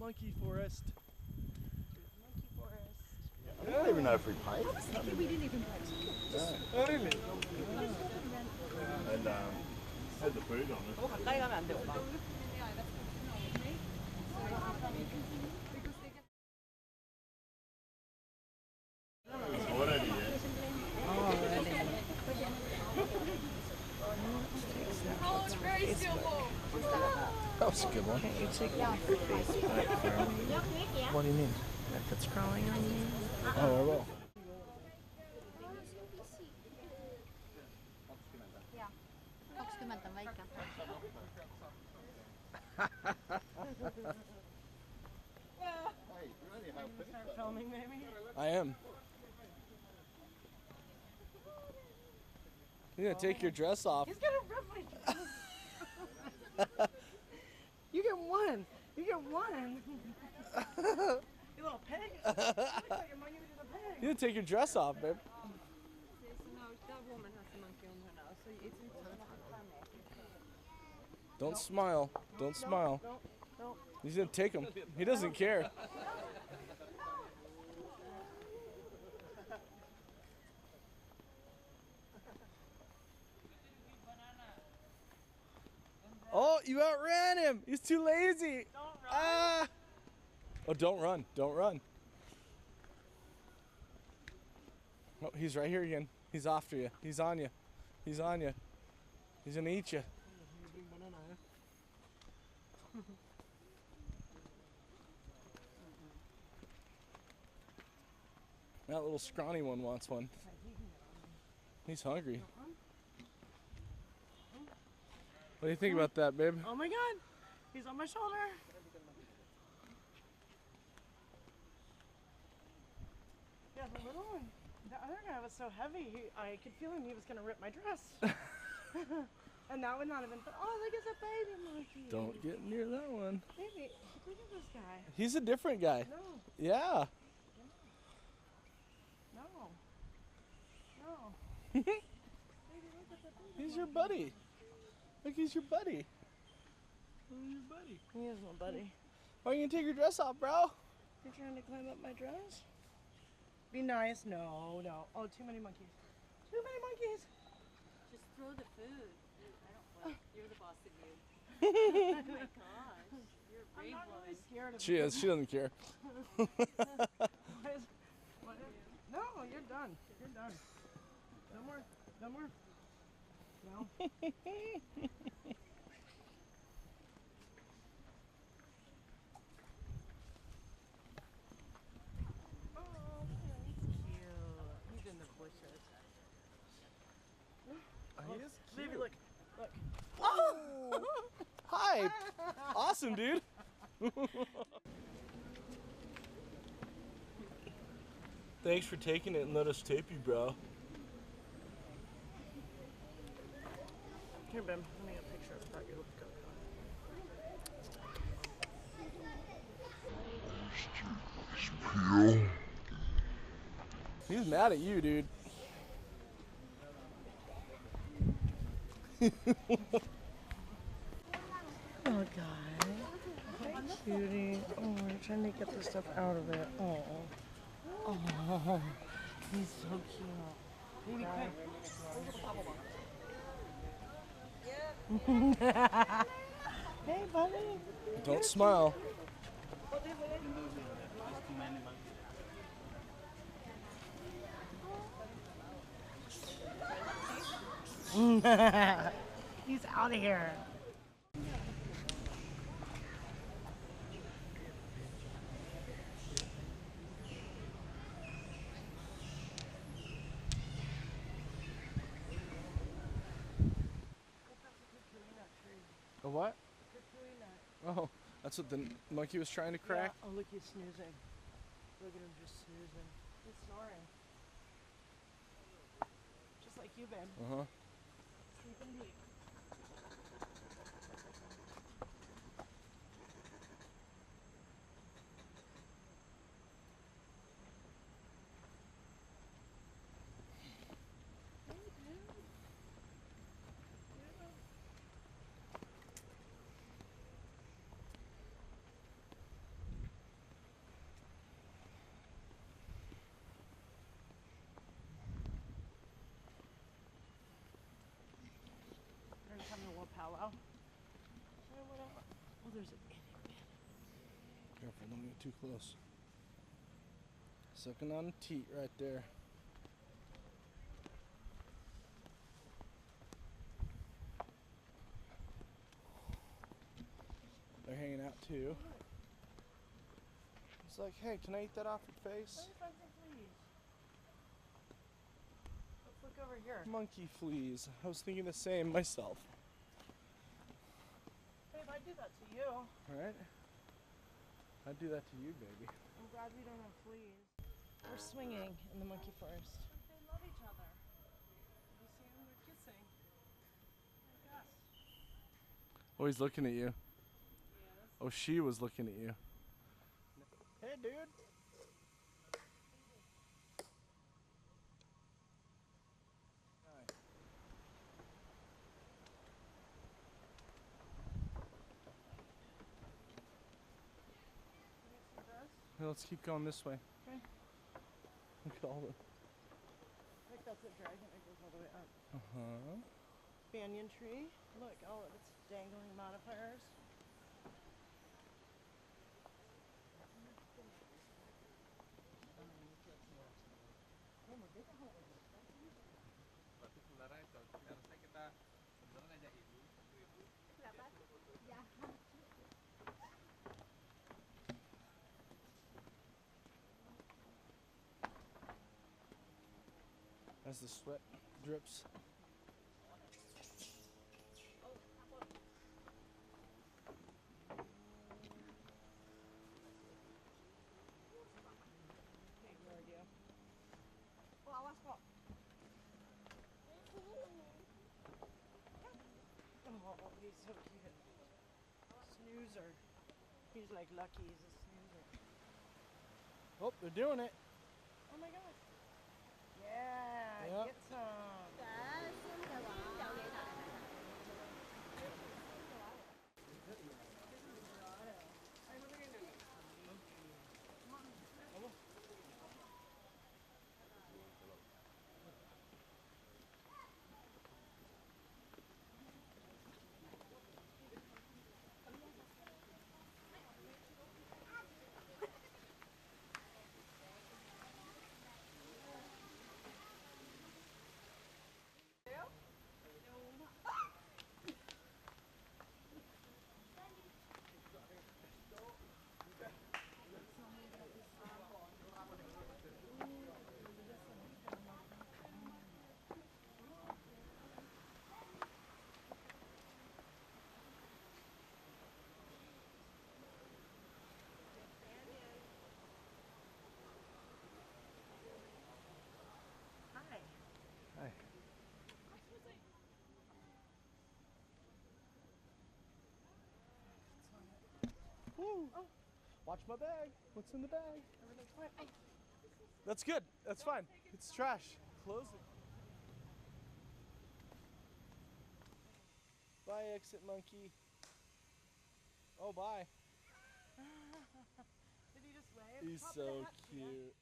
Monkey forest. Monkey forest. I don't even know if we paid. I was thinking we didn't even pay. Oh, really? And had the food on it. 가까이 가면 안 돼, 오빠. Already, yeah. That was a good one. You take that for Facebook. What do you mean? If it's crawling on you. Oh, I will. Ja, 20 väike. Start filming, maybe? I am. You're gonna take your dress off. He's gonna rip my dress. You get one. You get one. You little pig. You look like your monkey was a pig. You're gonna take your dress off, babe. That woman has a monkey on her now, so it's Don't smile. Don't smile. No. He's gonna take him. He doesn't care. Oh, you outran him. He's too lazy. Don't run. Ah. Oh, don't run. Don't run. Oh, he's right here again. He's after you. He's on you. He's on you. He's gonna eat you. That little scrawny one wants one. He's hungry. What do you think about that, babe? Oh my god. He's on my shoulder. Yeah, the little one. The other guy was so heavy, I could feel him. He was going to rip my dress. And that would not have been fun. Oh, look, it's a baby monkey. Don't get near that one. Baby, look at this guy. He's a different guy. No, Yeah. no. Baby, look at the baby. He's your buddy. Look, he's your buddy. He's your buddy. He is my buddy. Why are you gonna take your dress off, bro? You're trying to climb up my dress? Be nice. No. Oh, too many monkeys. Too many monkeys. Just throw the food. You're the boss of you. Oh my gosh. You're a I'm brave not really woman. scared of She is. She doesn't care. No, you're done. You're done. No more. No more. No. Oh, he's cute. He's in the bushes. He is Baby, look. Look. Oh! Hi. Awesome, dude. Thanks for taking it and let us tape you, bro. Here, Ben. Let me get a picture of that. You look good. He's mad at you, dude. Oh, God. Hi, cutie. Oh, we're trying to get the stuff out of it. Oh. Oh. He's so cute. Baby, quick. Hey, buddy. Don't smile. He's out of here. A what? Oh, that's what the monkey was trying to crack? Yeah. Oh, look, he's snoozing. Look at him just snoozing. He's snoring. Just like you, babe. Uh-huh. Sleeping deep. there's an itty bitty. Careful, don't get too close. Sucking on a teat right there. They're hanging out too. It's like, hey, can I eat that off your face? Let me find some fleas. Let's look over here. Monkey fleas. I was thinking the same myself. Babe, I'd do that to you. Alright? I'd do that to you, baby. I'm glad we don't have fleas. We're swinging in the monkey forest. They love each other. You see them? They're kissing. Like us. Oh, he's looking at you. Oh, she was looking at you. Hey, dude. Hey, let's keep going this way. Okay. Look at all the. I think that's a dragon that goes all the way up. Uh-huh. Banyan tree. Look, all of its dangling modifiers. As the sweat drips. Oh, he's so cute. Snoozer. He's like Lucky, he's a snoozer. Oh, they're doing it. Oh my gosh. Yeah, Yep. get some. Hi. Hi. Woo. Oh. Watch my bag. What's in the bag? Everything's fine. Oh. That's good. That's fine. It's trash. Close it. Bye, exit monkey. Oh, bye. Did he just wave? He's Top of so the hat. Yeah. cute.